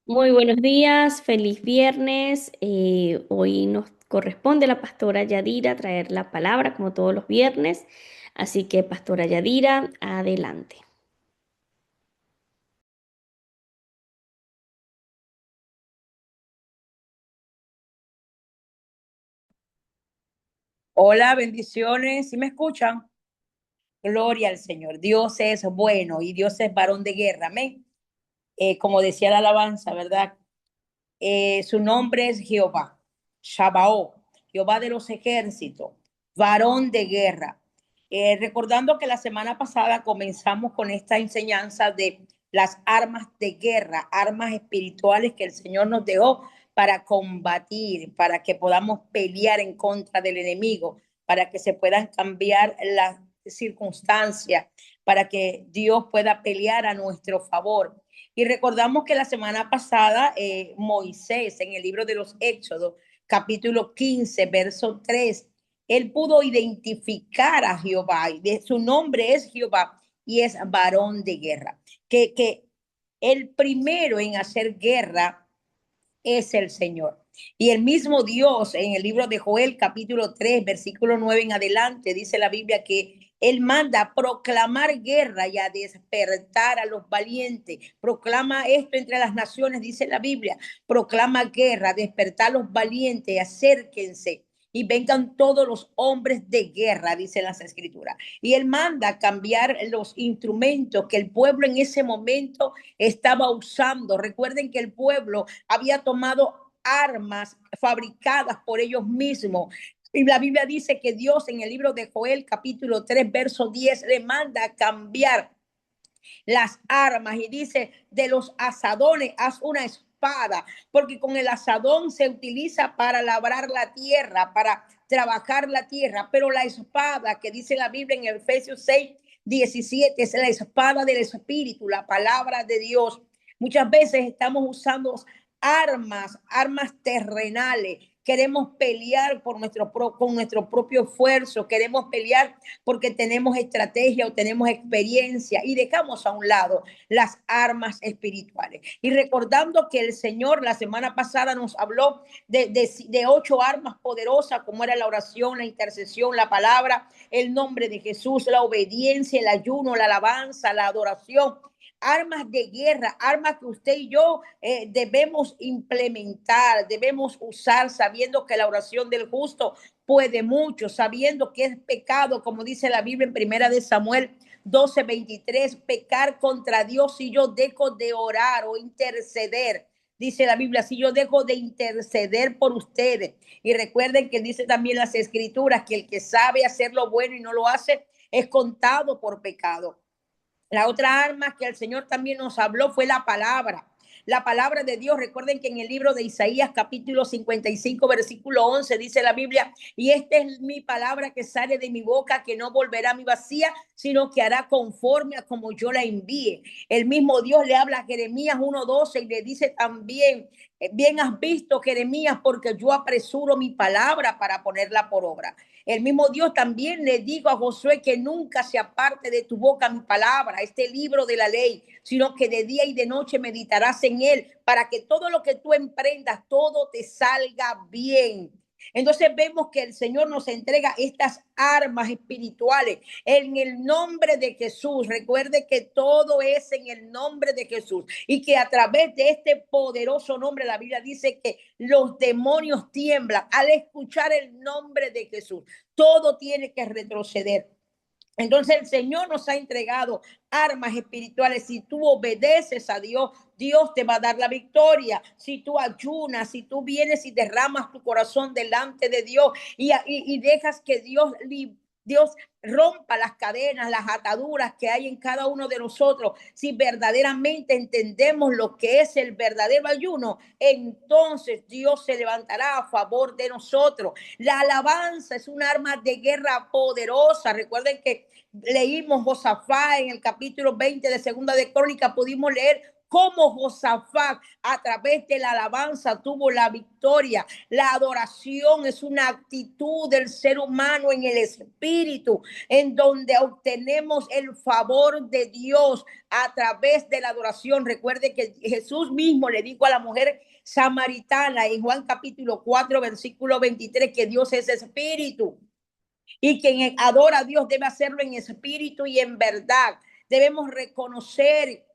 Muy buenos días, feliz viernes. Hoy nos corresponde a la pastora Yadira traer la palabra como todos los viernes. Así que, pastora Yadira, adelante. Hola, bendiciones. ¿Sí me escuchan? Gloria al Señor. Dios es bueno y Dios es varón de guerra. Amén. Como decía la alabanza, ¿verdad? Su nombre es Jehová, Shabaoth, Jehová de los ejércitos, varón de guerra. Recordando que la semana pasada comenzamos con esta enseñanza de las armas de guerra, armas espirituales que el Señor nos dejó para combatir, para que podamos pelear en contra del enemigo, para que se puedan cambiar las circunstancias, para que Dios pueda pelear a nuestro favor. Y recordamos que la semana pasada Moisés en el libro de los Éxodos, capítulo 15, verso 3, él pudo identificar a Jehová y de su nombre es Jehová y es varón de guerra. Que el primero en hacer guerra es el Señor. Y el mismo Dios en el libro de Joel, capítulo 3 versículo 9 en adelante, dice la Biblia que Él manda a proclamar guerra y a despertar a los valientes. Proclama esto entre las naciones, dice la Biblia. Proclama guerra, despertar a los valientes, acérquense y vengan todos los hombres de guerra, dice las escrituras. Y Él manda a cambiar los instrumentos que el pueblo en ese momento estaba usando. Recuerden que el pueblo había tomado armas fabricadas por ellos mismos. Y la Biblia dice que Dios en el libro de Joel, capítulo 3 verso 10 le manda a cambiar las armas y dice, de los asadones, haz una espada, porque con el asadón se utiliza para labrar la tierra, para trabajar la tierra, pero la espada que dice la Biblia en Efesios 6:17 es la espada del Espíritu, la palabra de Dios. Muchas veces estamos usando armas terrenales. Queremos pelear con nuestro propio esfuerzo, queremos pelear porque tenemos estrategia o tenemos experiencia y dejamos a un lado las armas espirituales. Y recordando que el Señor la semana pasada nos habló de 8 armas poderosas, como era la oración, la intercesión, la palabra, el nombre de Jesús, la obediencia, el ayuno, la alabanza, la adoración, armas de guerra, armas que usted y yo debemos implementar, debemos usar sabiendo que la oración del justo puede mucho, sabiendo que es pecado, como dice la Biblia en primera de Samuel 12:23, pecar contra Dios si yo dejo de orar o interceder. Dice la Biblia, si yo dejo de interceder por ustedes. Y recuerden que dice también las escrituras que el que sabe hacer lo bueno y no lo hace es contado por pecado. La otra arma que el Señor también nos habló fue la palabra de Dios. Recuerden que en el libro de Isaías capítulo 55 versículo 11 dice la Biblia, y esta es mi palabra que sale de mi boca, que no volverá a mi vacía, sino que hará conforme a como yo la envíe. El mismo Dios le habla a Jeremías 1:12 y le dice también, bien has visto Jeremías, porque yo apresuro mi palabra para ponerla por obra. El mismo Dios también le dijo a Josué que nunca se aparte de tu boca mi palabra, este libro de la ley, sino que de día y de noche meditarás en él para que todo lo que tú emprendas, todo te salga bien. Entonces vemos que el Señor nos entrega estas armas espirituales en el nombre de Jesús. Recuerde que todo es en el nombre de Jesús y que a través de este poderoso nombre, la Biblia dice que los demonios tiemblan al escuchar el nombre de Jesús. Todo tiene que retroceder. Entonces el Señor nos ha entregado armas espirituales. Si tú obedeces a Dios, Dios te va a dar la victoria. Si tú ayunas, si tú vienes y derramas tu corazón delante de Dios y dejas que Dios rompa las cadenas, las ataduras que hay en cada uno de nosotros. Si verdaderamente entendemos lo que es el verdadero ayuno, entonces Dios se levantará a favor de nosotros. La alabanza es un arma de guerra poderosa. Recuerden que leímos Josafá en el capítulo 20 de Segunda de Crónica, pudimos leer cómo Josafat a través de la alabanza tuvo la victoria. La adoración es una actitud del ser humano en el espíritu, en donde obtenemos el favor de Dios a través de la adoración. Recuerde que Jesús mismo le dijo a la mujer samaritana en Juan capítulo 4, versículo 23, que Dios es espíritu. Y quien adora a Dios debe hacerlo en espíritu y en verdad. Debemos reconocer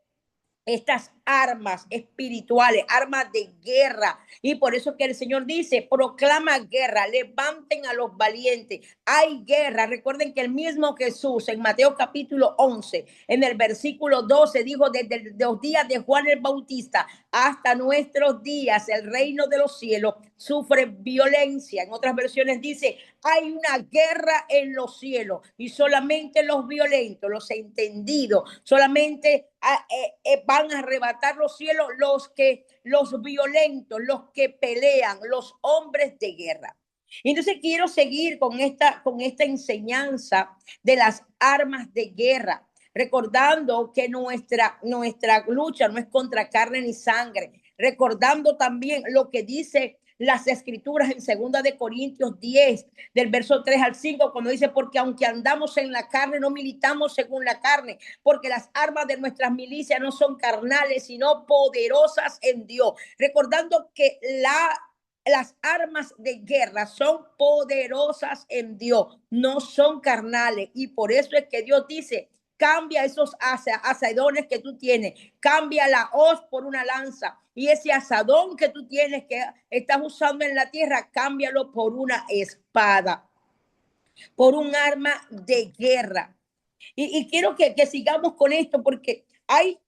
estas armas espirituales, armas de guerra. Y por eso que el Señor dice, proclama guerra, levanten a los valientes. Hay guerra. Recuerden que el mismo Jesús en Mateo capítulo 11, en el versículo 12, dijo, desde los días de Juan el Bautista hasta nuestros días, el reino de los cielos sufre violencia. En otras versiones dice, hay una guerra en los cielos y solamente los violentos, los entendidos, solamente van a arrebatar los cielos los violentos, los que pelean, los hombres de guerra. Entonces quiero seguir con esta enseñanza de las armas de guerra, recordando que nuestra lucha no es contra carne ni sangre, recordando también lo que dice las escrituras en 2 Corintios 10, del verso 3 al 5, cuando dice, porque aunque andamos en la carne, no militamos según la carne, porque las armas de nuestras milicias no son carnales, sino poderosas en Dios. Recordando que las armas de guerra son poderosas en Dios, no son carnales. Y por eso es que Dios dice, cambia esos asadones que tú tienes, cambia la hoz por una lanza, y ese asadón que tú tienes, que estás usando en la tierra, cámbialo por una espada, por un arma de guerra. Y quiero que sigamos con esto, porque hay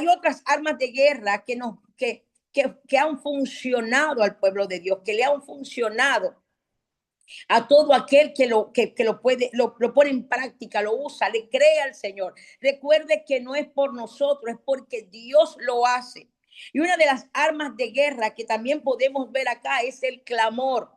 otras armas de guerra que han funcionado al pueblo de Dios, que le han funcionado a todo aquel que lo pone en práctica, lo usa, le cree al Señor. Recuerde que no es por nosotros, es porque Dios lo hace. Y una de las armas de guerra que también podemos ver acá es el clamor.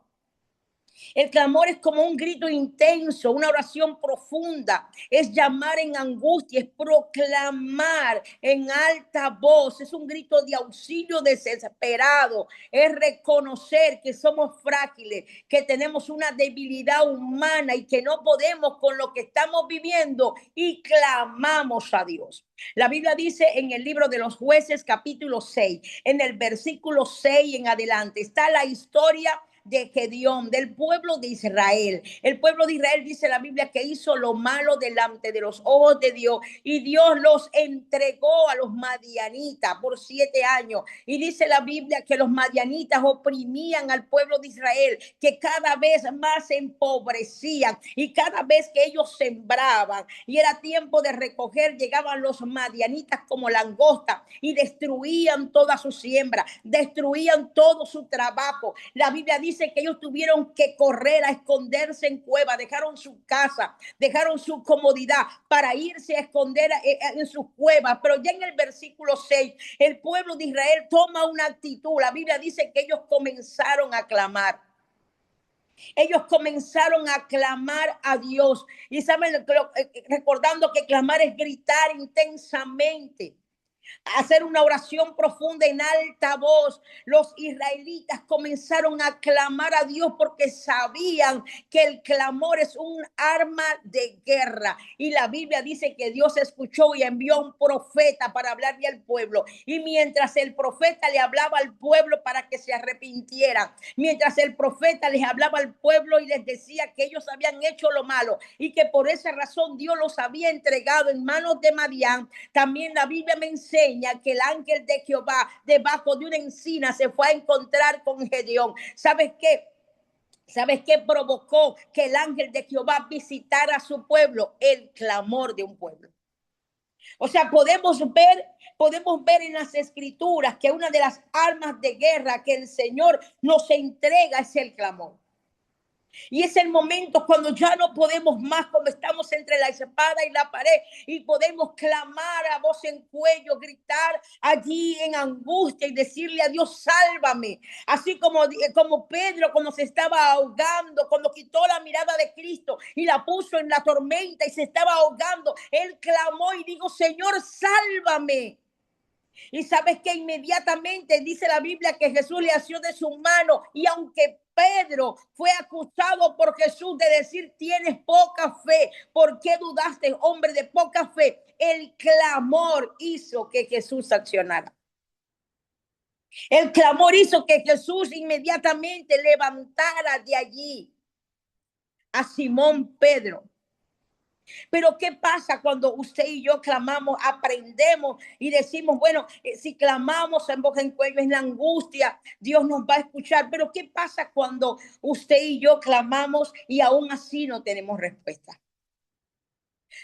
El clamor es como un grito intenso, una oración profunda, es llamar en angustia, es proclamar en alta voz, es un grito de auxilio desesperado, es reconocer que somos frágiles, que tenemos una debilidad humana y que no podemos con lo que estamos viviendo, y clamamos a Dios. La Biblia dice en el libro de los Jueces capítulo 6, en el versículo 6 en adelante, está la historia de Gedeón, del pueblo de Israel. El pueblo de Israel, dice la Biblia, que hizo lo malo delante de los ojos de Dios, y Dios los entregó a los madianitas por 7 años. Y dice la Biblia que los madianitas oprimían al pueblo de Israel, que cada vez más se empobrecían, y cada vez que ellos sembraban y era tiempo de recoger, llegaban los madianitas como langosta y destruían toda su siembra, destruían todo su trabajo. La Biblia dice que ellos tuvieron que correr a esconderse en cueva, dejaron su casa, dejaron su comodidad para irse a esconder en sus cuevas. Pero ya en el versículo 6, el pueblo de Israel toma una actitud. La Biblia dice que ellos comenzaron a clamar. Ellos comenzaron a clamar a Dios. Y saben, recordando que clamar es gritar intensamente, hacer una oración profunda en alta voz. Los israelitas comenzaron a clamar a Dios porque sabían que el clamor es un arma de guerra. Y la Biblia dice que Dios escuchó y envió a un profeta para hablarle al pueblo. Y mientras el profeta le hablaba al pueblo para que se arrepintieran, mientras el profeta les hablaba al pueblo y les decía que ellos habían hecho lo malo y que por esa razón Dios los había entregado en manos de Madián, también la Biblia me enseña que el ángel de Jehová debajo de una encina se fue a encontrar con Gedeón. ¿Sabes qué? ¿Sabes qué provocó que el ángel de Jehová visitara a su pueblo? El clamor de un pueblo. O sea, podemos ver en las escrituras que una de las armas de guerra que el Señor nos entrega es el clamor. Y es el momento cuando ya no podemos más, cuando estamos entre la espada y la pared, y podemos clamar a voz en cuello, gritar allí en angustia y decirle a Dios, sálvame. Así como Pedro, cuando se estaba ahogando, cuando quitó la mirada de Cristo y la puso en la tormenta y se estaba ahogando, él clamó y dijo, Señor, sálvame. Y sabes que inmediatamente dice la Biblia que Jesús le asió de su mano, y aunque Pedro fue acusado por Jesús de decir: tienes poca fe, ¿por qué dudaste, hombre de poca fe? El clamor hizo que Jesús accionara. El clamor hizo que Jesús inmediatamente levantara de allí a Simón Pedro. Pero ¿qué pasa cuando usted y yo clamamos, aprendemos y decimos, bueno, si clamamos en boca en cuello en la angustia, Dios nos va a escuchar? Pero ¿qué pasa cuando usted y yo clamamos y aún así no tenemos respuesta?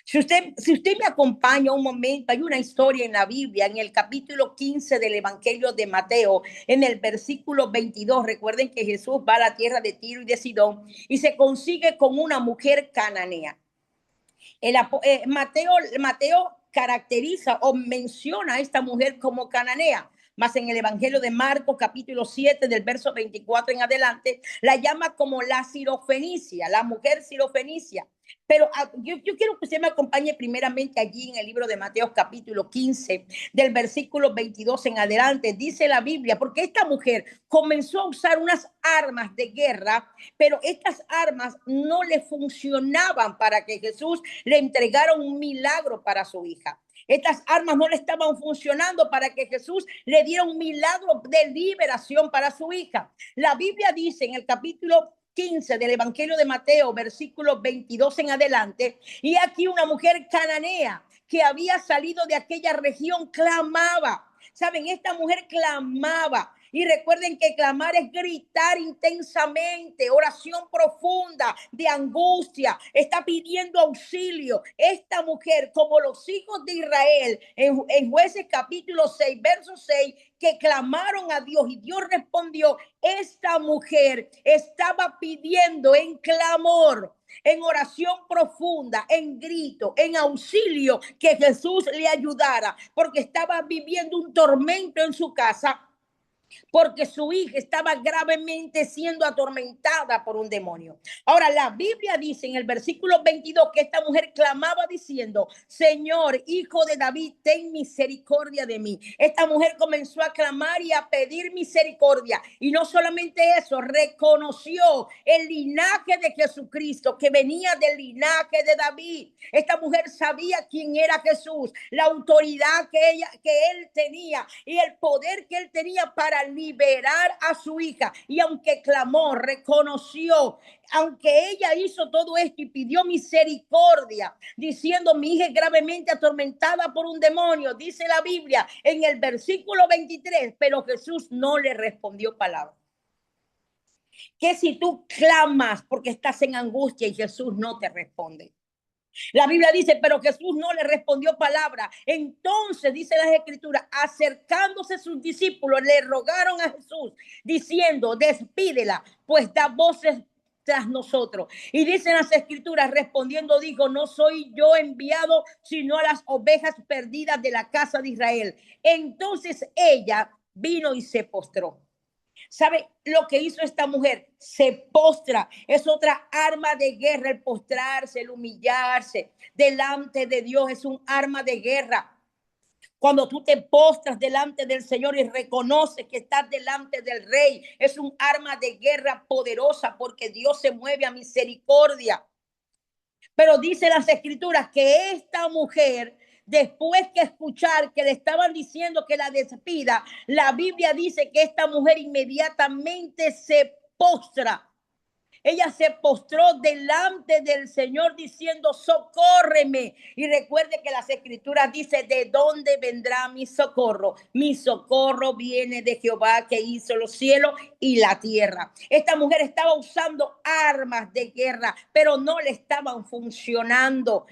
Si usted me acompaña un momento, hay una historia en la Biblia, en el capítulo 15 del Evangelio de Mateo, en el versículo 22. Recuerden que Jesús va a la tierra de Tiro y de Sidón y se consigue con una mujer cananea. Mateo caracteriza o menciona a esta mujer como cananea, más en el Evangelio de Marcos, capítulo 7, del verso 24 en adelante, la llama como la sirofenicia, la mujer sirofenicia. Pero yo quiero que usted me acompañe primeramente allí en el libro de Mateo, capítulo 15, del versículo 22 en adelante. Dice la Biblia, porque esta mujer comenzó a usar unas armas de guerra, pero estas armas no le funcionaban para que Jesús le entregara un milagro para su hija. Estas armas no le estaban funcionando para que Jesús le diera un milagro de liberación para su hija. La Biblia dice en el capítulo 15 del Evangelio de Mateo, versículos 22 en adelante, y aquí una mujer cananea que había salido de aquella región clamaba. Saben, esta mujer clamaba. Y recuerden que clamar es gritar intensamente, oración profunda de angustia, está pidiendo auxilio. Esta mujer, como los hijos de Israel, en Jueces capítulo 6, verso 6, que clamaron a Dios y Dios respondió, esta mujer estaba pidiendo en clamor, en oración profunda, en grito, en auxilio, que Jesús le ayudara, porque estaba viviendo un tormento en su casa, porque su hija estaba gravemente siendo atormentada por un demonio. Ahora, la Biblia dice en el versículo 22 que esta mujer clamaba diciendo, Señor, hijo de David, ten misericordia de mí. Esta mujer comenzó a clamar y a pedir misericordia. Y no solamente eso, reconoció el linaje de Jesucristo, que venía del linaje de David. Esta mujer sabía quién era Jesús, la autoridad que él tenía y el poder que él tenía para liberar a su hija. Y aunque clamó, reconoció, aunque ella hizo todo esto y pidió misericordia, diciendo, mi hija es gravemente atormentada por un demonio, dice la Biblia en el versículo 23, pero Jesús no le respondió palabra. Que si tú clamas porque estás en angustia y Jesús no te responde. La Biblia dice, pero Jesús no le respondió palabra. Entonces, dice las Escrituras, acercándose sus discípulos, le rogaron a Jesús, diciendo, despídela, pues da voces tras nosotros. Y dicen las Escrituras, respondiendo, dijo, no soy yo enviado, sino a las ovejas perdidas de la casa de Israel. Entonces ella vino y se postró. ¿Sabe lo que hizo esta mujer? Se postra. Es otra arma de guerra, el postrarse, el humillarse delante de Dios. Es un arma de guerra. Cuando tú te postras delante del Señor y reconoces que estás delante del Rey, es un arma de guerra poderosa porque Dios se mueve a misericordia. Pero dice las Escrituras que esta mujer, después que escuchar que le estaban diciendo que la despida, la Biblia dice que esta mujer inmediatamente se postra. Ella se postró delante del Señor diciendo, socórreme. Y recuerde que las Escrituras dicen, ¿de dónde vendrá mi socorro? Mi socorro viene de Jehová, que hizo los cielos y la tierra. Esta mujer estaba usando armas de guerra, pero no le estaban funcionando.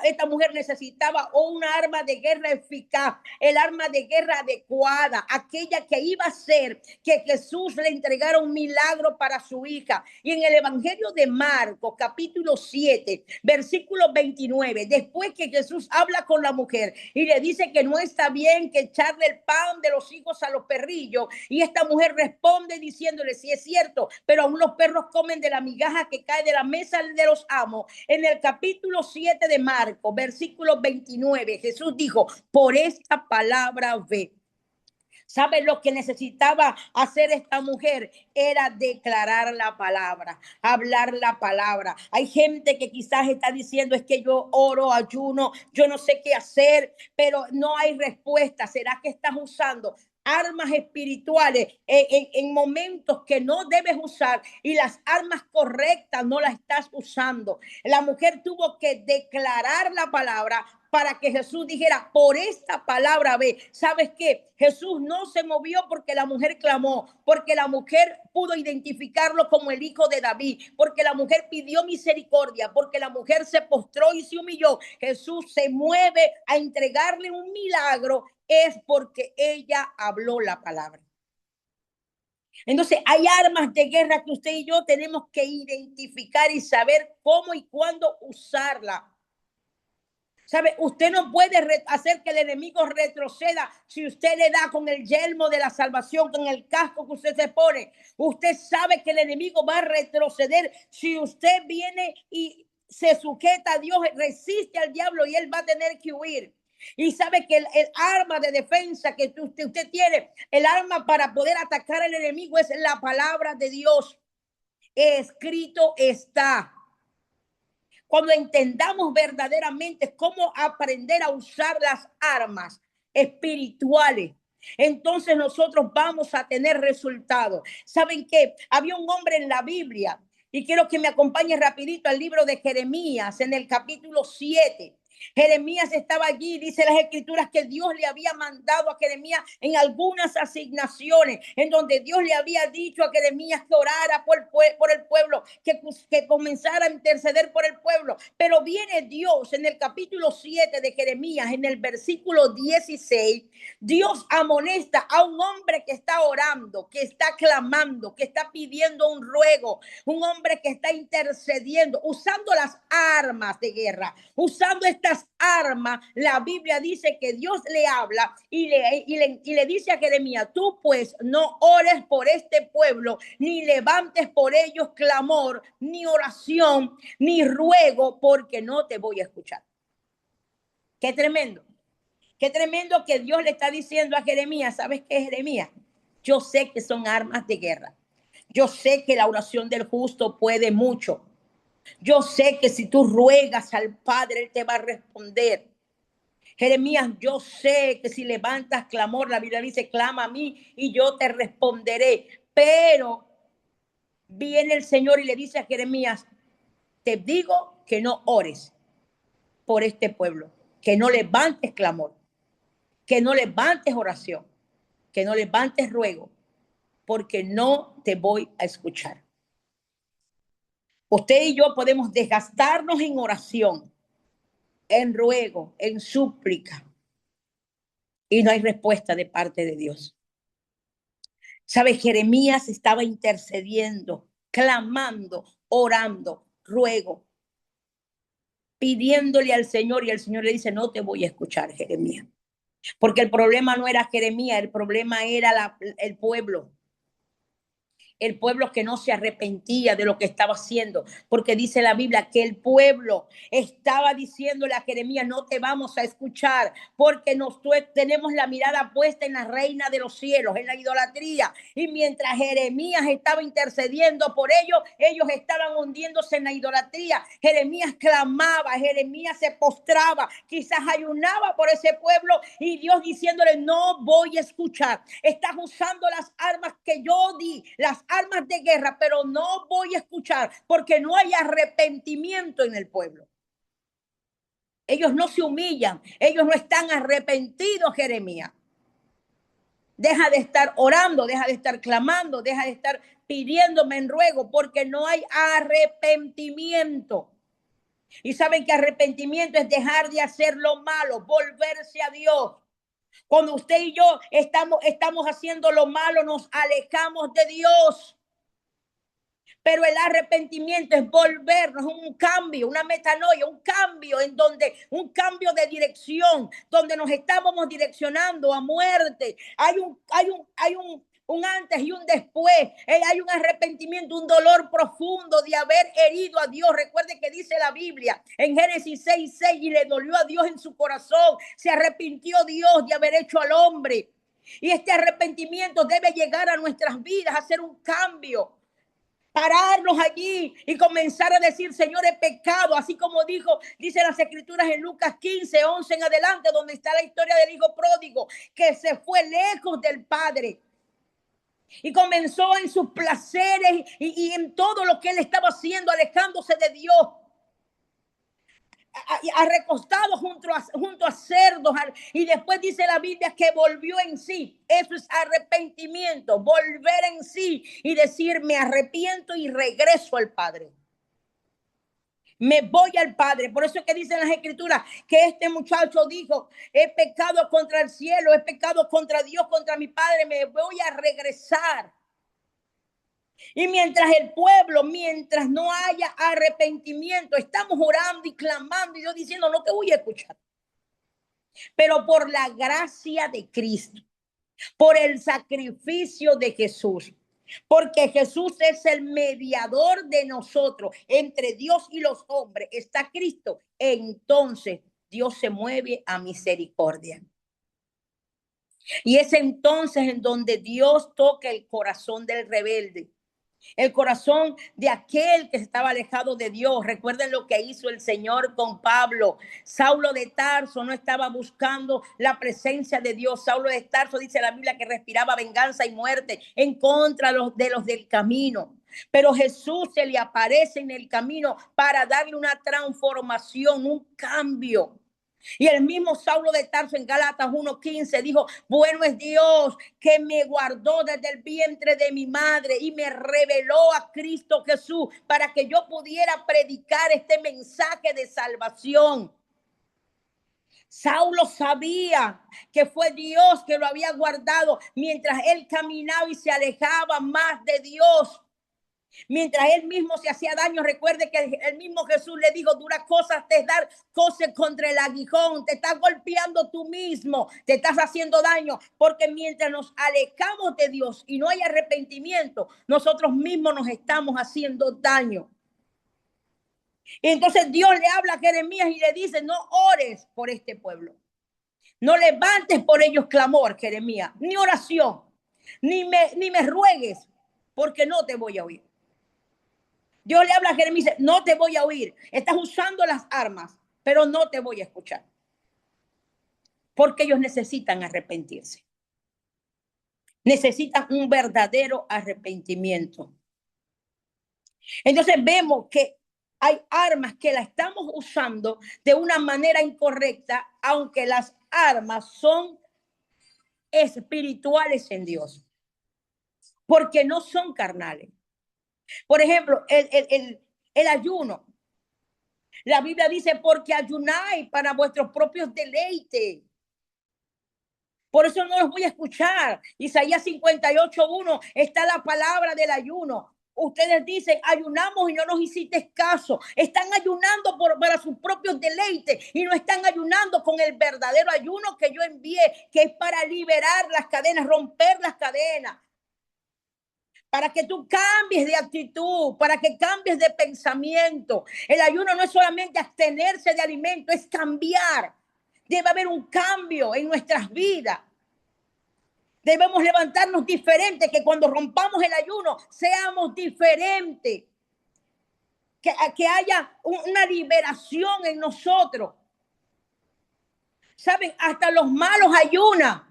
Esta mujer necesitaba una arma de guerra eficaz, el arma de guerra adecuada, aquella que iba a hacer que Jesús le entregara un milagro para su hija. Y en el Evangelio de Marcos, capítulo 7, versículo 29, después que Jesús habla con la mujer y le dice que no está bien que echarle el pan de los hijos a los perrillos, y esta mujer responde diciéndole, sí es cierto, pero aún los perros comen de la migaja que cae de la mesa de los amos. En el capítulo 7 de Marcos, versículo 29, Jesús dijo, por esta palabra ve. ¿Sabe lo que necesitaba hacer esta mujer? Era declarar la palabra, hablar la palabra. Hay gente que quizás está diciendo, es que yo oro, ayuno, yo no sé qué hacer, pero no hay respuesta. ¿Será que estás usando armas espirituales en momentos que no debes usar y las armas correctas no las estás usando? La mujer tuvo que declarar la palabra para que Jesús dijera, por esta palabra ve. ¿Sabes qué? Jesús no se movió porque la mujer clamó, porque la mujer pudo identificarlo como el hijo de David, porque la mujer pidió misericordia, porque la mujer se postró y se humilló. Jesús se mueve a entregarle un milagro, es porque ella habló la palabra. Entonces, hay armas de guerra que usted y yo tenemos que identificar y saber cómo y cuándo usarla. ¿Sabe? Usted no puede hacer que el enemigo retroceda si usted le da con el yelmo de la salvación, con el casco que usted se pone. Usted sabe que el enemigo va a retroceder si usted viene y se sujeta a Dios, resiste al diablo y él va a tener que huir. Y sabe que el arma de defensa que usted tiene, el arma para poder atacar al enemigo es la palabra de Dios. Escrito está. Cuando entendamos verdaderamente cómo aprender a usar las armas espirituales, entonces nosotros vamos a tener resultados. ¿Saben qué? Había un hombre en la Biblia, y quiero que me acompañe rapidito al libro de Jeremías en el capítulo 7. Jeremías estaba allí, dice las escrituras que Dios le había mandado a Jeremías en algunas asignaciones, en donde Dios le había dicho a Jeremías que orara por el pueblo, que comenzara a interceder por el pueblo. Pero viene Dios en el capítulo 7 de Jeremías, en el versículo 16, Dios amonesta a un hombre que está orando, que está clamando, que está pidiendo un ruego, un hombre que está intercediendo, usando las armas de guerra, usando estas armas. La Biblia dice que Dios le habla y le dice a Jeremías, tú pues no ores por este pueblo, ni levantes por ellos clamor, ni oración, ni ruego, porque no te voy a escuchar. Qué tremendo. Qué tremendo que Dios le está diciendo a Jeremías, ¿sabes qué, Jeremías? Yo sé que son armas de guerra. Yo sé que la oración del justo puede mucho. Yo sé que si tú ruegas al Padre, Él te va a responder. Jeremías, yo sé que si levantas clamor, la Biblia dice, clama a mí y yo te responderé. Pero viene el Señor y le dice a Jeremías, te digo que no ores por este pueblo, que no levantes clamor, que no levantes oración, que no levantes ruego, porque no te voy a escuchar. Usted y yo podemos desgastarnos en oración, en ruego, en súplica, y no hay respuesta de parte de Dios. ¿Sabe? Jeremías estaba intercediendo, clamando, orando, ruego, pidiéndole al Señor, y el Señor le dice, no te voy a escuchar, Jeremías. Porque el problema no era Jeremías, el problema era el pueblo. El pueblo que no se arrepentía de lo que estaba haciendo, porque dice la Biblia que el pueblo estaba diciéndole a Jeremías, no te vamos a escuchar, porque tenemos la mirada puesta en la reina de los cielos, en la idolatría. Y mientras Jeremías estaba intercediendo por ellos, ellos estaban hundiéndose en la idolatría. Jeremías clamaba, Jeremías se postraba, quizás ayunaba por ese pueblo, y Dios diciéndole, no voy a escuchar. Estás usando las armas que yo di, las armas de guerra, pero no voy a escuchar porque no hay arrepentimiento en el pueblo. Ellos no se humillan, ellos no están arrepentidos, Jeremías. Deja de estar orando, deja de estar clamando, deja de estar pidiéndome en ruego, porque no hay arrepentimiento. Y saben que arrepentimiento es dejar de hacer lo malo, volverse a Dios. Cuando usted y yo estamos haciendo lo malo, nos alejamos de Dios. Pero el arrepentimiento es volvernos, un cambio, una metanoia, un cambio un cambio de dirección, donde nos estábamos direccionando a muerte. Hay un antes y un después. Hay un arrepentimiento, un dolor profundo de haber herido a Dios. Recuerde que dice la Biblia en Génesis 6:6, y le dolió a Dios en su corazón. Se arrepintió Dios de haber hecho al hombre. Y este arrepentimiento debe llegar a nuestras vidas, hacer un cambio. Pararnos allí y comenzar a decir, Señor, he pecado, así como dice las escrituras en Lucas 15, 11 en adelante, donde está la historia del hijo pródigo, que se fue lejos del Padre y comenzó en sus placeres y en todo lo que él estaba haciendo, alejándose de Dios, recostado junto a cerdos, y después dice la Biblia que volvió en sí. Eso es arrepentimiento, volver en sí y decir, me arrepiento y regreso al Padre. Me voy al Padre. Por eso es que dicen las escrituras que este muchacho dijo, he pecado contra el cielo, he pecado contra Dios, contra mi Padre, me voy a regresar. Y mientras no haya arrepentimiento, estamos orando y clamando y Dios diciendo, no te voy a escuchar. Pero por la gracia de Cristo, por el sacrificio de Jesús, porque Jesús es el mediador de nosotros, entre Dios y los hombres, está Cristo, entonces Dios se mueve a misericordia. Y es entonces en donde Dios toca el corazón del rebelde, el corazón de aquel que estaba alejado de Dios. Recuerden lo que hizo el Señor con Pablo. Saulo de Tarso no estaba buscando la presencia de Dios. Saulo de Tarso, dice la Biblia, que respiraba venganza y muerte en contra de los del camino. Pero Jesús se le aparece en el camino para darle una transformación, un cambio. Y el mismo Saulo de Tarso en Gálatas 1:15 dijo, bueno es Dios que me guardó desde el vientre de mi madre y me reveló a Cristo Jesús para que yo pudiera predicar este mensaje de salvación. Saulo sabía que fue Dios que lo había guardado mientras él caminaba y se alejaba más de Dios. Mientras él mismo se hacía daño, recuerde que el mismo Jesús le dijo, duras cosas te dar, cose contra el aguijón, te estás golpeando tú mismo, te estás haciendo daño, porque mientras nos alejamos de Dios y no hay arrepentimiento, nosotros mismos nos estamos haciendo daño. Y entonces Dios le habla a Jeremías y le dice, no ores por este pueblo, no levantes por ellos clamor, Jeremías, ni oración, ni me ruegues, porque no te voy a oír. Dios le habla a Jeremías, no te voy a oír. Estás usando las armas, pero no te voy a escuchar. Porque ellos necesitan arrepentirse. Necesitan un verdadero arrepentimiento. Entonces vemos que hay armas que las estamos usando de una manera incorrecta, aunque las armas son espirituales en Dios. Porque no son carnales. Por ejemplo, el ayuno. La Biblia dice, porque ayunáis para vuestros propios deleites. Por eso no los voy a escuchar. Isaías 58:1 está la palabra del ayuno. Ustedes dicen, ayunamos y no nos hiciste caso. Están ayunando para sus propios deleites y no están ayunando con el verdadero ayuno que yo envié, que es para liberar las cadenas, romper las cadenas. Para que tú cambies de actitud, para que cambies de pensamiento. El ayuno no es solamente abstenerse de alimento, es cambiar. Debe haber un cambio en nuestras vidas. Debemos levantarnos diferentes, que cuando rompamos el ayuno seamos diferentes. Que haya una liberación en nosotros. ¿Saben? Hasta los malos ayunan.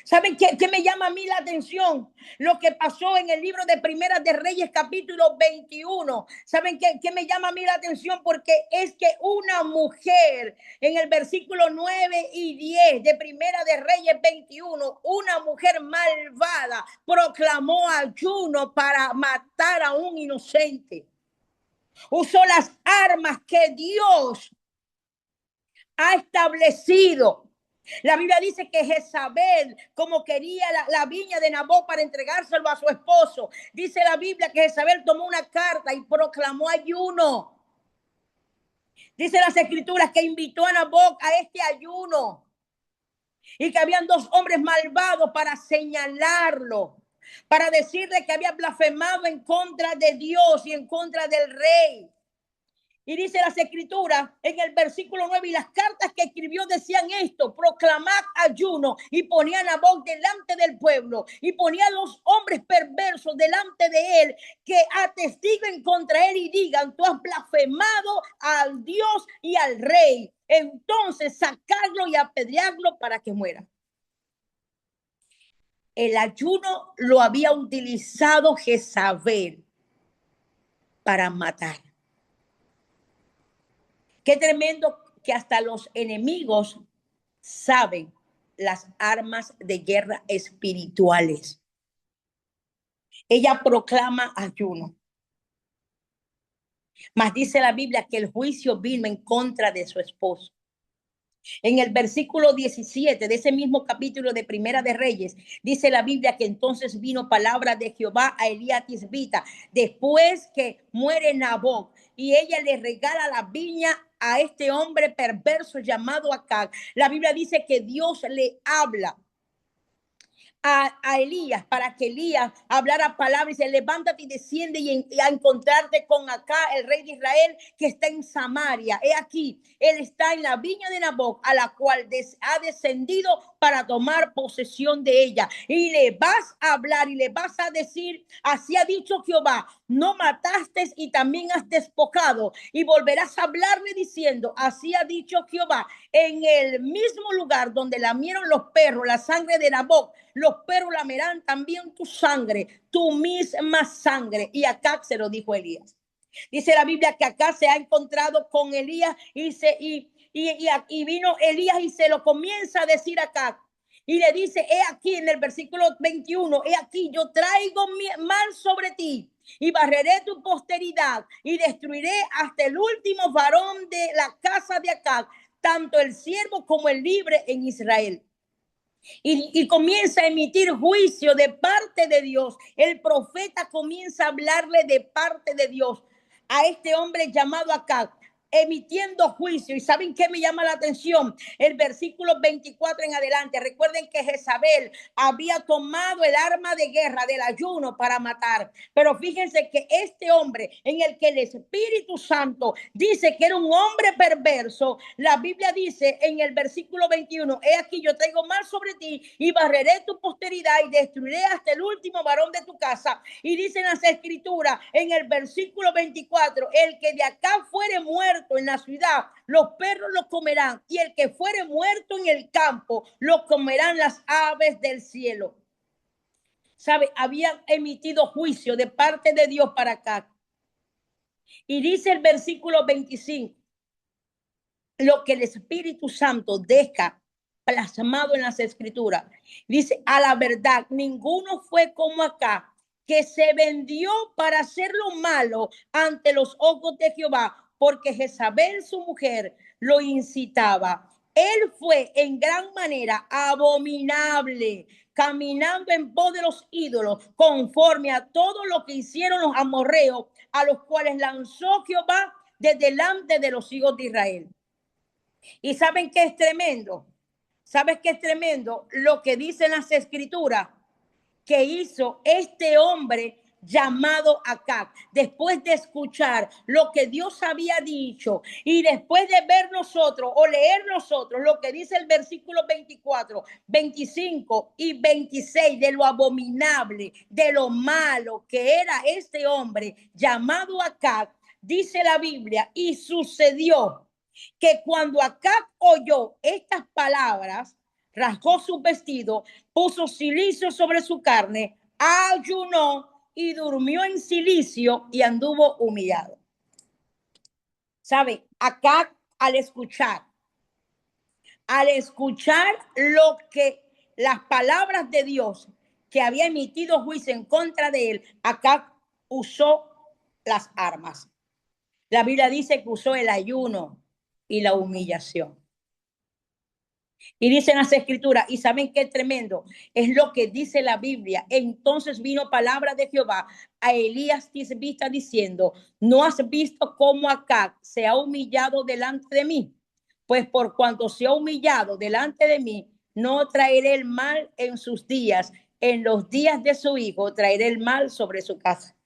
¿Saben qué me llama a mí la atención? Lo que pasó en el libro de Primera de Reyes, capítulo 21. ¿Saben qué me llama a mí la atención? Porque es que una mujer, en el versículo 9 y 10 de Primera de Reyes 21, una mujer malvada proclamó ayuno para matar a un inocente. Usó las armas que Dios ha establecido. La Biblia dice que Jezabel, como quería la viña de Nabot para entregárselo a su esposo, dice la Biblia que Jezabel tomó una carta y proclamó ayuno. Dice las escrituras que invitó a Nabot a este ayuno y que habían dos hombres malvados para señalarlo, para decirle que había blasfemado en contra de Dios y en contra del rey. Y dice las escrituras en el versículo 9, y las cartas que escribió decían esto: proclamad ayuno, y ponía a Nabot delante del pueblo, y ponía a los hombres perversos delante de él, que atestiguen contra él y digan: tú has blasfemado al Dios y al rey. Entonces sacarlo y apedrearlo para que muera. El ayuno lo había utilizado Jezabel para matar. Qué tremendo que hasta los enemigos saben las armas de guerra espirituales. Ella proclama ayuno. Mas dice la Biblia que el juicio vino en contra de su esposo. En el versículo 17 de ese mismo capítulo de Primera de Reyes, dice la Biblia que entonces vino palabra de Jehová a Elías Tisbita, después que muere Nabot, y ella le regala la viña a este hombre perverso llamado Acab. La Biblia dice que Dios le habla a Elías para que Elías hablara palabras y dice: levántate y desciende y a encontrarte con Acá, el rey de Israel, que está en Samaria. He aquí, él está en la viña de Nabot, a la cual ha descendido para tomar posesión de ella. Y le vas a hablar y le vas a decir: así ha dicho Jehová, no mataste y también has despojado. Y volverás a hablarle diciendo: así ha dicho Jehová, en el mismo lugar donde lamieron los perros la sangre de Nabot, los perros lamerán también tu sangre, tu misma sangre. Y acá se lo dijo Elías. Dice la Biblia que acá se ha encontrado con Elías y vino Elías y se lo comienza a decir acá. Y le dice: he aquí en el versículo 21, he aquí yo traigo mal sobre ti y barreré tu posteridad y destruiré hasta el último varón de la casa de Acab, tanto el siervo como el libre en Israel. Y comienza a emitir juicio de parte de Dios. El profeta comienza a hablarle de parte de Dios a este hombre llamado Acab, emitiendo juicio. ¿Y saben qué me llama la atención? El versículo 24 en adelante. Recuerden que Jezabel había tomado el arma de guerra del ayuno para matar. Pero fíjense que este hombre, en el que el Espíritu Santo dice que era un hombre perverso, la Biblia dice en el versículo 21: he aquí yo traigo mal sobre ti y barreré tu posteridad y destruiré hasta el último varón de tu casa. Y dicen las escrituras en el versículo 24: el que de acá fuere muerto en la ciudad, los perros lo comerán, y el que fuere muerto en el campo, lo comerán las aves del cielo. ¿Sabe? Habían emitido juicio de parte de Dios para acá. Y dice el versículo 25, lo que el Espíritu Santo deja plasmado en las escrituras. Dice: a la verdad, ninguno fue como acá, que se vendió para hacer lo malo ante los ojos de Jehová, porque Jezabel, su mujer, lo incitaba. Él fue en gran manera abominable, caminando en pos de los ídolos, conforme a todo lo que hicieron los amorreos, a los cuales lanzó Jehová de delante de los hijos de Israel. ¿Y saben qué es tremendo? ¿Sabes qué es tremendo? Lo que dicen las escrituras que hizo este hombre llamado Acab, después de escuchar lo que Dios había dicho y después de ver nosotros o leer nosotros lo que dice el versículo 24, 25 y 26 de lo abominable, de lo malo que era este hombre llamado Acab, dice la Biblia: y sucedió que cuando Acab oyó estas palabras, rasgó su vestido, puso cilicio sobre su carne, ayunó y durmió en cilicio y anduvo humillado. ¿Sabe? Acá al escuchar lo que las palabras de Dios que había emitido juicio en contra de él, acá usó las armas. La Biblia dice que usó el ayuno y la humillación. Y dicen las escrituras, y saben qué tremendo, es lo que dice la Biblia. Entonces vino palabra de Jehová a Elías Tisbita diciendo: ¿no has visto cómo Acab se ha humillado delante de mí? Pues por cuanto se ha humillado delante de mí, no traeré el mal en sus días. En los días de su hijo traeré el mal sobre su casa.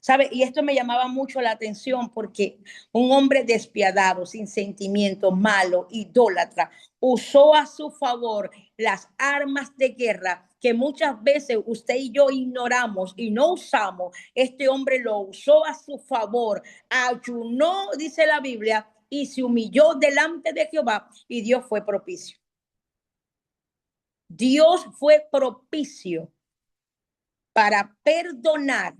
¿Sabe? Y esto me llamaba mucho la atención porque un hombre despiadado, sin sentimiento, malo, idólatra, usó a su favor las armas de guerra que muchas veces usted y yo ignoramos y no usamos. Este hombre lo usó a su favor, ayunó, dice la Biblia, y se humilló delante de Jehová y Dios fue propicio. Dios fue propicio para perdonar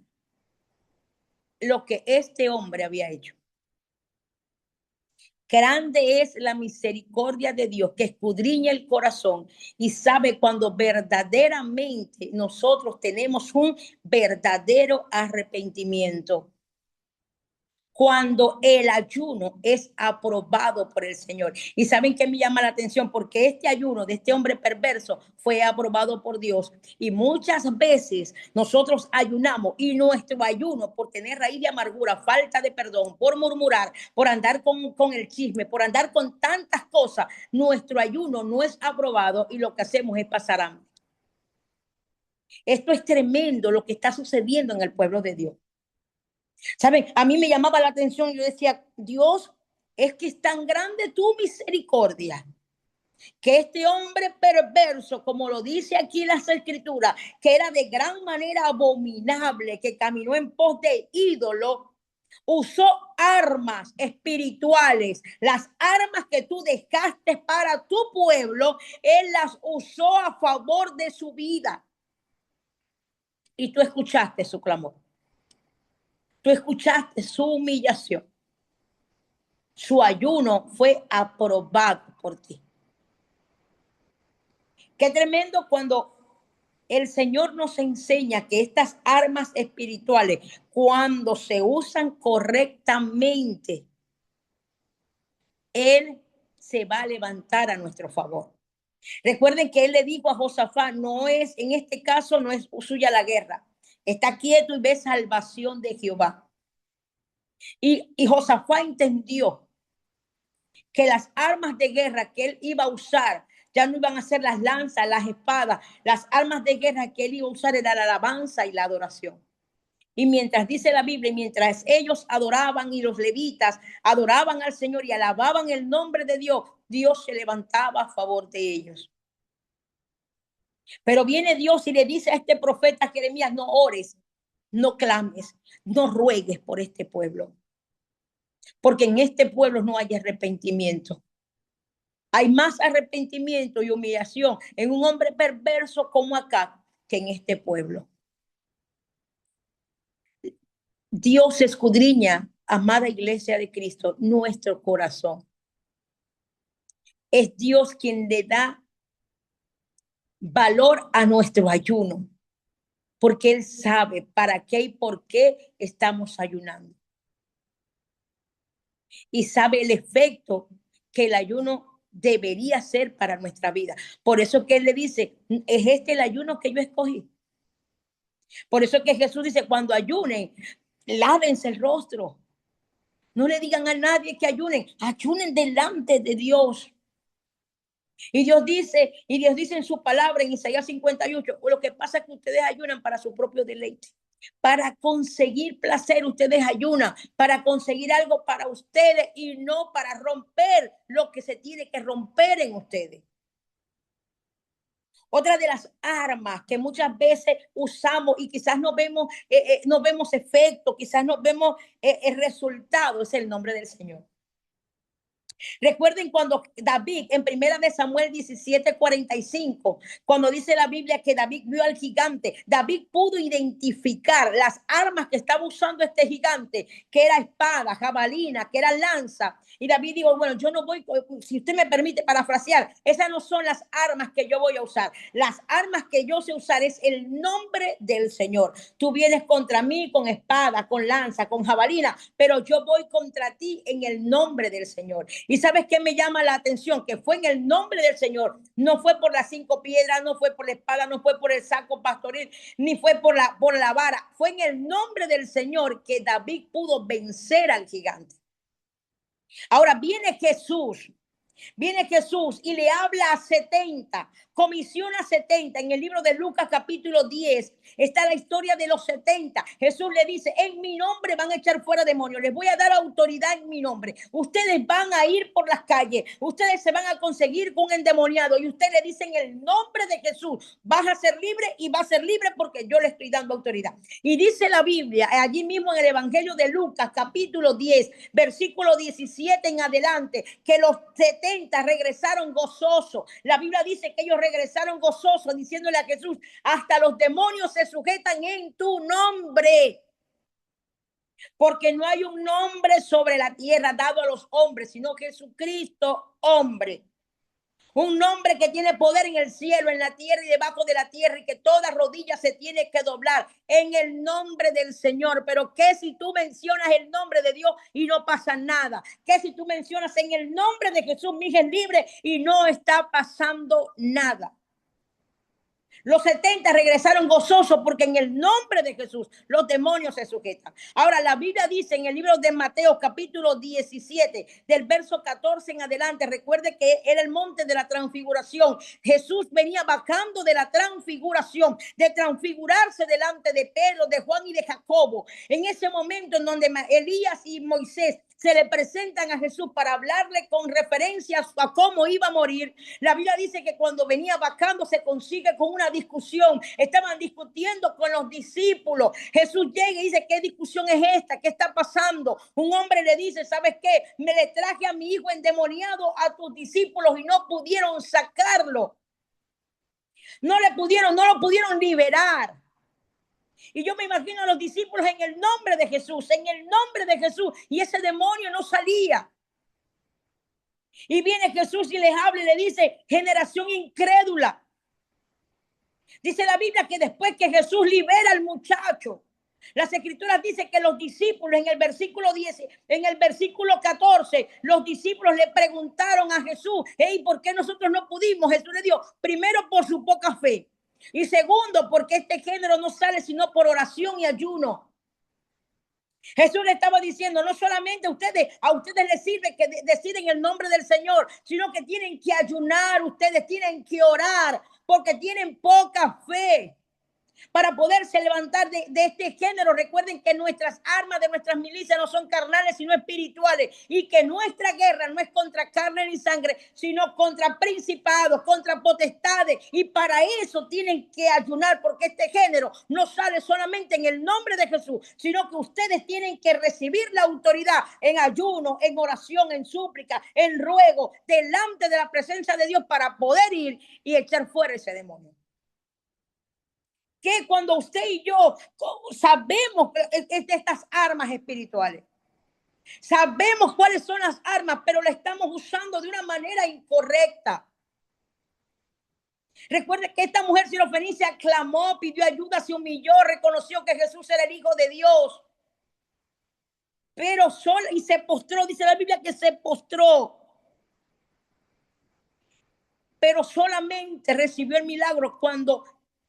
lo que este hombre había hecho. Grande es la misericordia de Dios que escudriña el corazón y sabe cuando verdaderamente nosotros tenemos un verdadero arrepentimiento. Cuando el ayuno es aprobado por el Señor. Y saben que me llama la atención porque este ayuno de este hombre perverso fue aprobado por Dios. Y muchas veces nosotros ayunamos y nuestro ayuno por tener raíz de amargura, falta de perdón, por murmurar, por andar con el chisme, por andar con tantas cosas, nuestro ayuno no es aprobado y lo que hacemos es pasar hambre. Esto es tremendo lo que está sucediendo en el pueblo de Dios. ¿Saben? A mí me llamaba la atención, yo decía, Dios, es que es tan grande tu misericordia, que este hombre perverso, como lo dice aquí las escrituras, que era de gran manera abominable, que caminó en pos de ídolo, usó armas espirituales, las armas que tú dejaste para tu pueblo, él las usó a favor de su vida. Y tú escuchaste su clamor. Tú escuchaste su humillación. Su ayuno fue aprobado por ti. Qué tremendo cuando el Señor nos enseña que estas armas espirituales, cuando se usan correctamente, Él se va a levantar a nuestro favor. Recuerden que Él le dijo a Josafat, no es, en este caso no es suya la guerra. Está quieto y ve salvación de Jehová. Y Josafat entendió que las armas de guerra que él iba a usar ya no iban a ser las lanzas, las espadas, las armas de guerra que él iba a usar era la alabanza y la adoración. Y mientras dice la Biblia, mientras ellos adoraban y los levitas adoraban al Señor y alababan el nombre de Dios, Dios se levantaba a favor de ellos. Pero viene Dios y le dice a este profeta Jeremías, no ores, no clames, no ruegues por este pueblo, porque en este pueblo no hay arrepentimiento. Hay más arrepentimiento y humillación en un hombre perverso como acá que en este pueblo. Dios escudriña, amada iglesia de Cristo, nuestro corazón. Es Dios quien le da valor a nuestro ayuno, porque Él sabe para qué y por qué estamos ayunando. Y sabe el efecto que el ayuno debería ser para nuestra vida. Por eso que Él le dice, es este el ayuno que yo escogí. Por eso que Jesús dice, cuando ayunen, lávense el rostro. No le digan a nadie que ayunen, ayunen delante de Dios. Y Dios dice en su palabra en Isaías 58, lo que pasa es que ustedes ayunan para su propio deleite. Para conseguir placer, ustedes ayunan, para conseguir algo para ustedes y no para romper lo que se tiene que romper en ustedes. Otra de las armas que muchas veces usamos y quizás no vemos efecto, quizás no vemos el resultado, es el nombre del Señor. Recuerden cuando David, en primera de Samuel 17:45, cuando dice la Biblia que David vio al gigante, David pudo identificar las armas que estaba usando este gigante, que era espada, jabalina, que era lanza. Y David dijo, bueno, yo no voy, si usted me permite parafrasear, esas no son las armas que yo voy a usar. Las armas que yo sé usar es el nombre del Señor. Tú vienes contra mí con espada, con lanza, con jabalina, pero yo voy contra ti en el nombre del Señor. Y ¿sabes qué me llama la atención? Que fue en el nombre del Señor. No fue por las 5 piedras, no fue por la espada, no fue por el saco pastoril, ni fue por la vara. Fue en el nombre del Señor que David pudo vencer al gigante. Ahora viene Jesús Viene Jesús y le habla a 70, comisiona a 70. En el libro de Lucas capítulo 10 está la historia de los 70. Jesús le dice, en mi nombre van a echar fuera demonios, les voy a dar autoridad en mi nombre. Ustedes van a ir por las calles, ustedes se van a conseguir con un endemoniado y ustedes le dicen en el nombre de Jesús, vas a ser libre y va a ser libre porque yo le estoy dando autoridad. Y dice la Biblia, allí mismo en el Evangelio de Lucas capítulo 10, versículo 17 en adelante, que los 70 regresaron gozosos. La Biblia dice que ellos regresaron gozosos diciéndole a Jesús, hasta los demonios se sujetan en tu nombre. Porque no hay un nombre sobre la tierra dado a los hombres, sino Jesucristo, hombre. Un nombre que tiene poder en el cielo, en la tierra y debajo de la tierra, y que toda rodilla se tiene que doblar en el nombre del Señor. Pero ¿qué si tú mencionas el nombre de Dios y no pasa nada? ¿Qué si tú mencionas en el nombre de Jesús, mi hija es libre y no está pasando nada? Los 70 regresaron gozosos porque en el nombre de Jesús los demonios se sujetan. Ahora, la Biblia dice en el libro de Mateo capítulo 17, del verso 14 en adelante, recuerde que era el monte de la transfiguración. Jesús venía bajando de la transfiguración, de transfigurarse delante de Pedro, de Juan y de Jacobo. En ese momento en donde Elías y Moisés se le presentan a Jesús para hablarle con referencia a cómo iba a morir. La Biblia dice que cuando venía bajando se consigue con una discusión. Estaban discutiendo con los discípulos. Jesús llega y dice, ¿qué discusión es esta? ¿Qué está pasando? Un hombre le dice, ¿sabes qué? Me le traje a mi hijo endemoniado a tus discípulos y no pudieron sacarlo. No lo pudieron liberar. Y yo me imagino a los discípulos en el nombre de Jesús, en el nombre de Jesús, y ese demonio no salía. Y viene Jesús y les habla y le dice, generación incrédula. Dice la Biblia que después que Jesús libera al muchacho, las escrituras dicen que los discípulos en el versículo 10, en el versículo 14, los discípulos le preguntaron a Jesús, hey, ¿por qué nosotros no pudimos? Jesús le dijo, primero por su poca fe. Y segundo, porque este género no sale sino por oración y ayuno. Jesús le estaba diciendo, no solamente a ustedes les sirve que deciden el nombre del Señor, sino que tienen que ayunar, ustedes tienen que orar, porque tienen poca fe. Para poderse levantar de este género, recuerden que nuestras armas de nuestras milicias no son carnales, sino espirituales, y que nuestra guerra no es contra carne ni sangre, sino contra principados, contra potestades, y para eso tienen que ayunar, porque este género no sale solamente en el nombre de Jesús, sino que ustedes tienen que recibir la autoridad en ayuno, en oración, en súplica, en ruego, delante de la presencia de Dios para poder ir y echar fuera ese demonio. Que cuando usted y yo sabemos de estas armas espirituales, sabemos cuáles son las armas, pero la estamos usando de una manera incorrecta. Recuerde que esta mujer sirofenicia clamó, pidió ayuda, se humilló, reconoció que Jesús era el Hijo de Dios. Pero sola y se postró, dice la Biblia que se postró. Pero solamente recibió el milagro cuando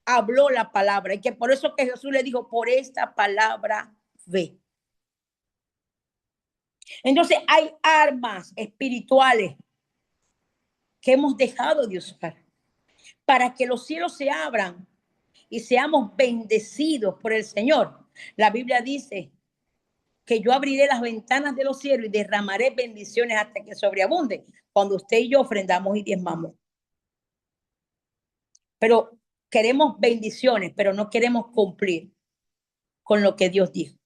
habló la palabra. Y que por eso que Jesús le dijo, por esta palabra ve. Entonces hay armas espirituales que hemos dejado de usar para que los cielos se abran y seamos bendecidos por el Señor. La Biblia dice que yo abriré las ventanas de los cielos y derramaré bendiciones hasta que sobreabunden cuando usted y yo ofrendamos y diezmamos. Pero queremos bendiciones, pero no queremos cumplir con lo que Dios dijo,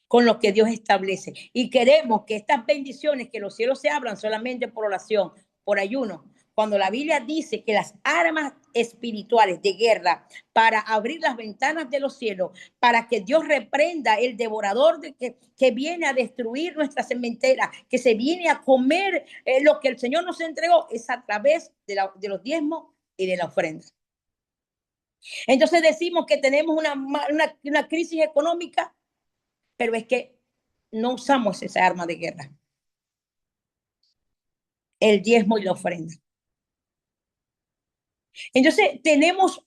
con lo que Dios establece. Y queremos que estas bendiciones, que los cielos se abran solamente por oración, por ayuno. Cuando la Biblia dice que las armas espirituales de guerra para abrir las ventanas de los cielos, para que Dios reprenda el devorador que viene a destruir nuestra cementera, que se viene a comer lo que el Señor nos entregó, es a través de los diezmos y de la ofrenda. Entonces decimos que tenemos una crisis económica, pero es que no usamos esa arma de guerra, el diezmo y la ofrenda. Entonces tenemos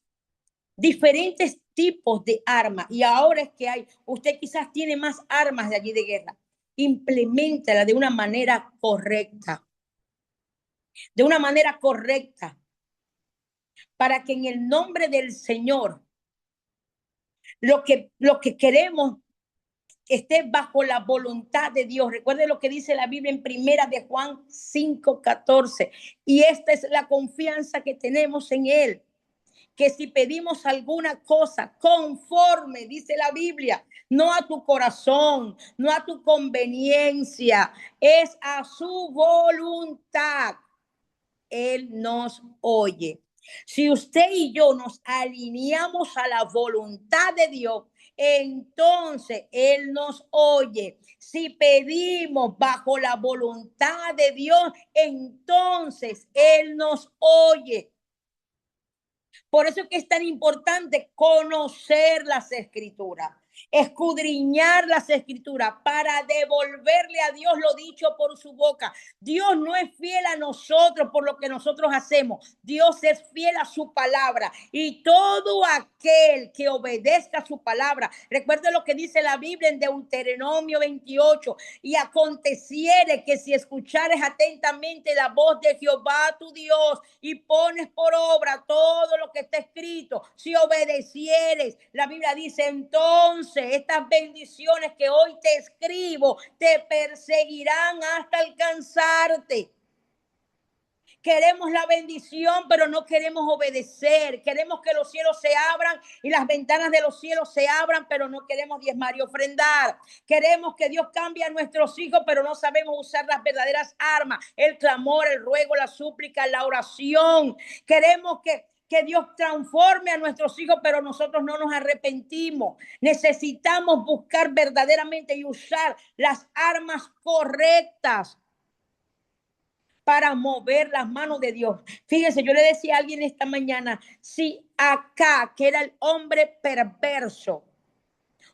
diferentes tipos de armas y ahora es que usted quizás tiene más armas de allí de guerra, implementala de una manera correcta. de una manera correcta, para que en el nombre del Señor lo que queremos esté bajo la voluntad de Dios. Recuerde lo que dice la Biblia en primera de Juan 5:14. Y esta es la confianza que tenemos en Él, que si pedimos alguna cosa conforme, dice la Biblia, no a tu corazón, no a tu conveniencia, es a su voluntad, Él nos oye. Si usted y yo nos alineamos a la voluntad de Dios, entonces Él nos oye. Si pedimos bajo la voluntad de Dios, entonces Él nos oye. Por eso es que es tan importante conocer las escrituras, escudriñar las escrituras para devolverle a Dios lo dicho por su boca. Dios no es fiel a nosotros por lo que nosotros hacemos. Dios es fiel a su palabra, y todo aquel que obedezca su palabra. Recuerde lo que dice la Biblia en Deuteronomio 28. Y aconteciere que si escuchares atentamente la voz de Jehová tu Dios y pones por obra todo lo que está escrito, si obedecieres, la Biblia dice, entonces estas bendiciones que hoy te escribo te perseguirán hasta alcanzarte. Queremos la bendición, pero no queremos obedecer. Queremos que los cielos se abran y las ventanas de los cielos se abran, pero no queremos diezmar y ofrendar. Queremos que Dios cambie a nuestros hijos, pero no sabemos usar las verdaderas armas: el clamor, el ruego, la súplica, la oración. Queremos que Dios transforme a nuestros hijos, pero nosotros no nos arrepentimos. Necesitamos buscar verdaderamente y usar las armas correctas para mover las manos de Dios. Fíjense, yo le decía a alguien esta mañana, si acá, que era el hombre perverso,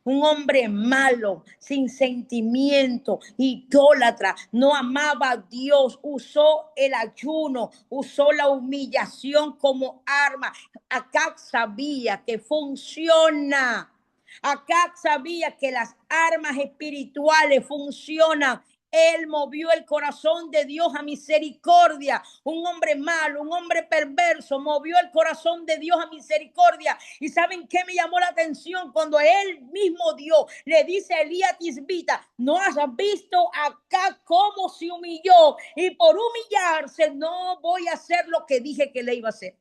un hombre malo, sin sentimiento, idólatra, no amaba a Dios, usó el ayuno, usó la humillación como arma. Acá sabía que funciona. Acá sabía que las armas espirituales funcionan. Él movió el corazón de Dios a misericordia. Un hombre malo, un hombre perverso, movió el corazón de Dios a misericordia. ¿Y saben qué me llamó la atención? Cuando él mismo Dios le dice a Elías Tisbita, ¿no has visto acá cómo se humilló? Y por humillarse no voy a hacer lo que dije que le iba a hacer.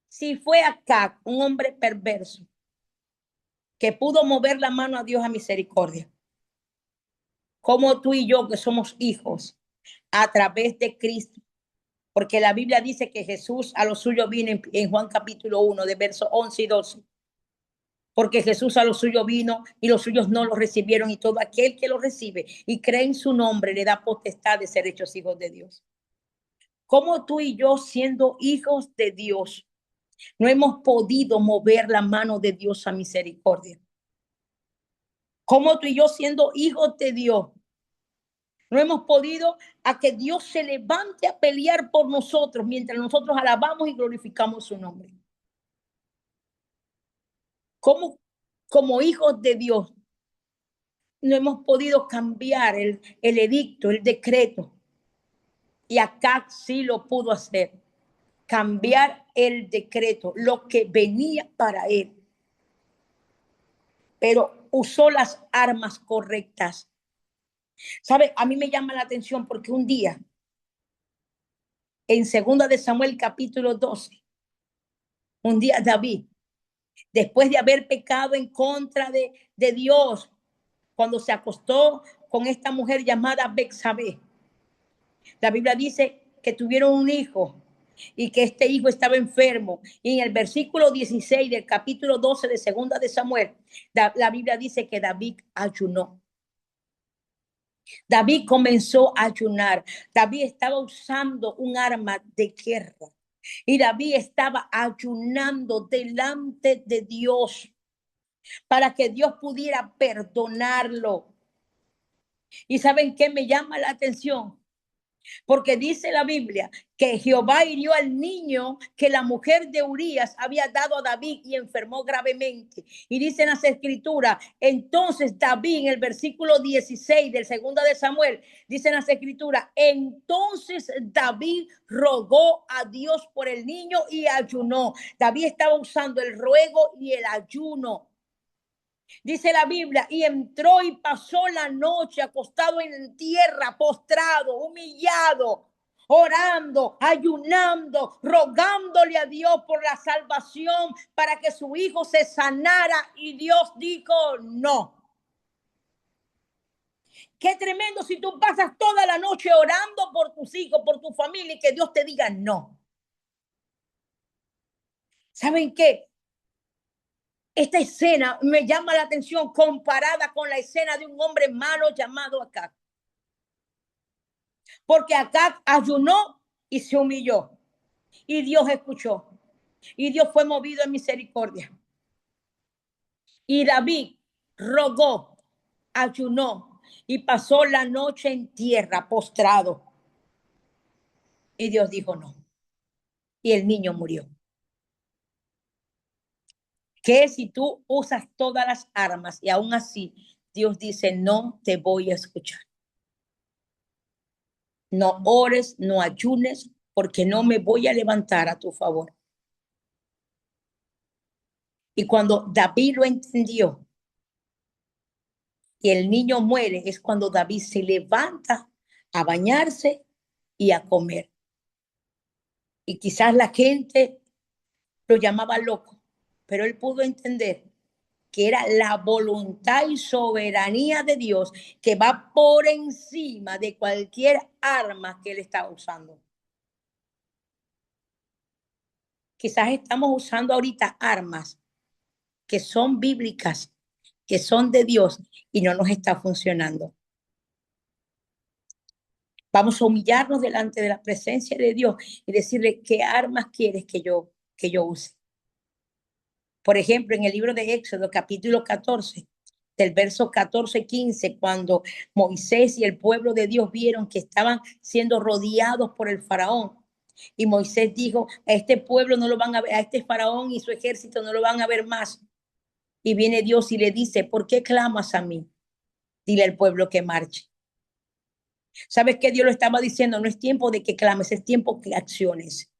Si fue acá un hombre perverso que pudo mover la mano a Dios a misericordia, como tú y yo que somos hijos a través de Cristo, porque la Biblia dice que Jesús a los suyos vino en Juan capítulo 1, de versos 11 y 12. Porque Jesús a los suyos vino y los suyos no lo recibieron, y todo aquel que lo recibe y cree en su nombre le da potestad de ser hechos hijos de Dios. Como tú y yo, siendo hijos de Dios, no hemos podido mover la mano de Dios a misericordia. Como tú y yo, siendo hijos de Dios, no hemos podido a que Dios se levante a pelear por nosotros mientras nosotros alabamos y glorificamos su nombre. Como hijos de Dios, no hemos podido cambiar el edicto, el decreto. Y acá sí lo pudo hacer. Cambiar el decreto, lo que venía para él. Pero usó las armas correctas. ¿Sabe? A mí me llama la atención porque un día, en 2 de Samuel capítulo 12, un día David, después de haber pecado en contra de Dios, cuando se acostó con esta mujer llamada Betsabé, la Biblia dice que tuvieron un hijo y que este hijo estaba enfermo. Y en el versículo 16 del capítulo 12 de 2 de Samuel, la Biblia dice que David ayunó. David comenzó a ayunar. David estaba usando un arma de guerra. Y David estaba ayunando delante de Dios para que Dios pudiera perdonarlo. ¿Y saben qué me llama la atención? Porque dice la Biblia que Jehová hirió al niño que la mujer de Urías había dado a David y enfermó gravemente. Y dicen las escrituras, entonces David en el versículo 16 del segundo de Samuel, dicen las escrituras, entonces David rogó a Dios por el niño y ayunó. David estaba usando el ruego y el ayuno. Dice la Biblia, y entró y pasó la noche acostado en tierra, postrado, humillado, orando, ayunando, rogándole a Dios por la salvación para que su hijo se sanara. Y Dios dijo, no. Qué tremendo si tú pasas toda la noche orando por tus hijos, por tu familia y que Dios te diga no. ¿Saben qué? Esta escena me llama la atención comparada con la escena de un hombre malo llamado Acab. Porque Acab ayunó y se humilló. Y Dios escuchó. Y Dios fue movido en misericordia. Y David rogó, ayunó y pasó la noche en tierra postrado. Y Dios dijo no. Y el niño murió. Que si tú usas todas las armas y aún así Dios dice no te voy a escuchar. No ores, no ayunes, porque no me voy a levantar a tu favor. Y cuando David lo entendió y el niño muere, es cuando David se levanta a bañarse y a comer. Y quizás la gente lo llamaba loco, pero él pudo entender que era la voluntad y soberanía de Dios que va por encima de cualquier arma que él está usando. Quizás estamos usando ahorita armas que son bíblicas, que son de Dios y no nos está funcionando. Vamos a humillarnos delante de la presencia de Dios y decirle qué armas quieres que yo use. Por ejemplo, en el libro de Éxodo, capítulo 14, del verso 14-15, cuando Moisés y el pueblo de Dios vieron que estaban siendo rodeados por el faraón. Y Moisés dijo, a este pueblo no lo van a ver, a este faraón y su ejército no lo van a ver más. Y viene Dios y le dice, ¿por qué clamas a mí? Dile al pueblo que marche. ¿Sabes qué Dios lo estaba diciendo? No es tiempo de que clames, es tiempo que acciones.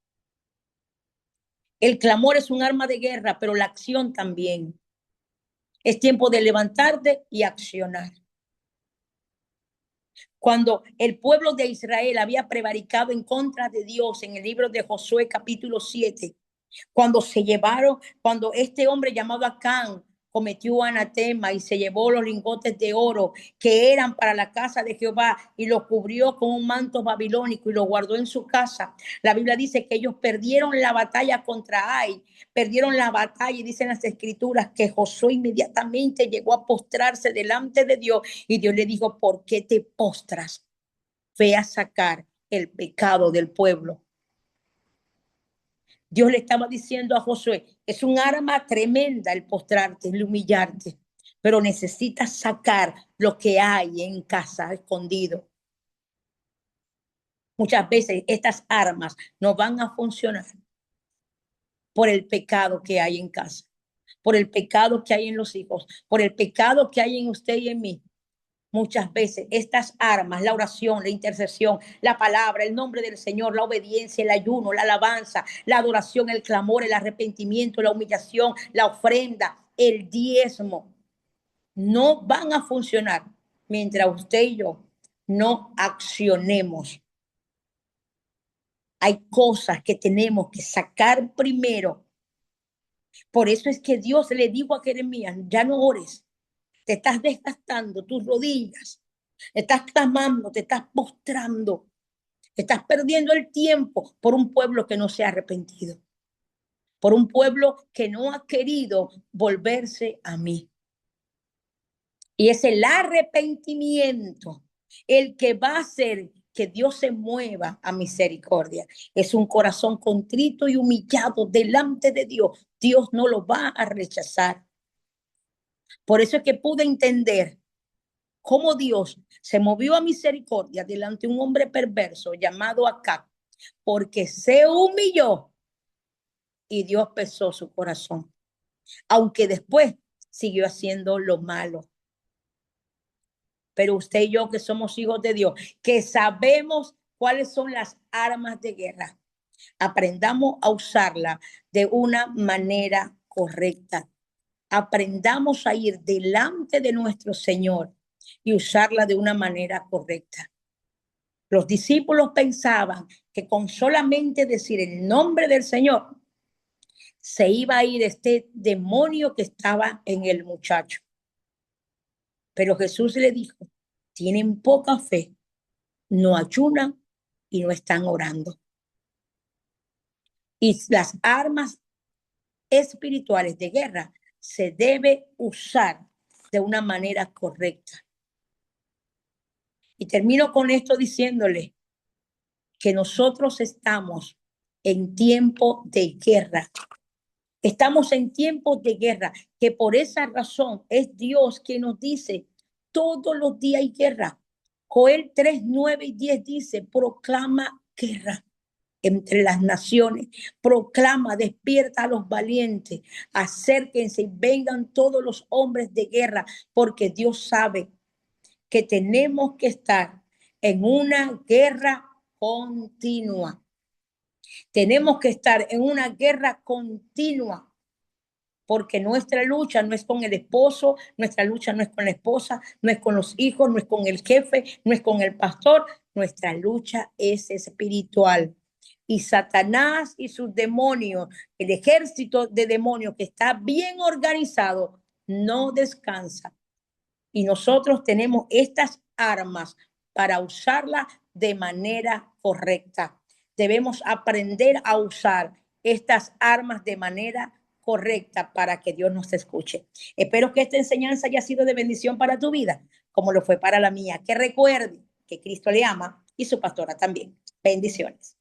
El clamor es un arma de guerra, pero la acción también. Es tiempo de levantarte y accionar. Cuando el pueblo de Israel había prevaricado en contra de Dios en el libro de Josué capítulo 7, cuando este hombre llamado Acán cometió anatema y se llevó los lingotes de oro que eran para la casa de Jehová y los cubrió con un manto babilónico y los guardó en su casa. La Biblia dice que ellos perdieron la batalla contra Ai, perdieron la batalla y dicen las escrituras que Josué inmediatamente llegó a postrarse delante de Dios y Dios le dijo, ¿por qué te postras? Ve a sacar el pecado del pueblo. Dios le estaba diciendo a Josué, es un arma tremenda el postrarte, el humillarte, pero necesitas sacar lo que hay en casa escondido. Muchas veces estas armas no van a funcionar por el pecado que hay en casa, por el pecado que hay en los hijos, por el pecado que hay en usted y en mí. Muchas veces estas armas, la oración, la intercesión, la palabra, el nombre del Señor, la obediencia, el ayuno, la alabanza, la adoración, el clamor, el arrepentimiento, la humillación, la ofrenda, el diezmo, no van a funcionar mientras usted y yo no accionemos. Hay cosas que tenemos que sacar primero. Por eso es que Dios le dijo a Jeremías, ya no ores, te estás desgastando tus rodillas, estás clamando, te estás postrando, estás perdiendo el tiempo por un pueblo que no se ha arrepentido, por un pueblo que no ha querido volverse a mí. Y es el arrepentimiento el que va a hacer que Dios se mueva a misericordia. Es un corazón contrito y humillado delante de Dios. Dios no lo va a rechazar. Por eso es que pude entender cómo Dios se movió a misericordia delante de un hombre perverso llamado Acab, porque se humilló y Dios pesó su corazón, aunque después siguió haciendo lo malo. Pero usted y yo, que somos hijos de Dios, que sabemos cuáles son las armas de guerra, aprendamos a usarla de una manera correcta. Aprendamos a ir delante de nuestro Señor y usarla de una manera correcta. Los discípulos pensaban que con solamente decir el nombre del Señor se iba a ir este demonio que estaba en el muchacho. Pero Jesús le dijo, tienen poca fe, no ayunan y no están orando. Y las armas espirituales de guerra se debe usar de una manera correcta. Y termino con esto diciéndole que nosotros estamos en tiempo de guerra. Estamos en tiempos de guerra, que por esa razón es Dios quien nos dice, todos los días hay guerra. Joel 3, 9 y 10 dice, proclama guerra entre las naciones, proclama, despierta a los valientes, acérquense y vengan todos los hombres de guerra, porque Dios sabe que tenemos que estar en una guerra continua. Tenemos que estar en una guerra continua, porque nuestra lucha no es con el esposo, nuestra lucha no es con la esposa, no es con los hijos, no es con el jefe, no es con el pastor, nuestra lucha es espiritual. Y Satanás y sus demonios, el ejército de demonios que está bien organizado, no descansa. Y nosotros tenemos estas armas para usarlas de manera correcta. Debemos aprender a usar estas armas de manera correcta para que Dios nos escuche. Espero que esta enseñanza haya sido de bendición para tu vida, como lo fue para la mía. Que recuerde que Cristo le ama y su pastora también. Bendiciones.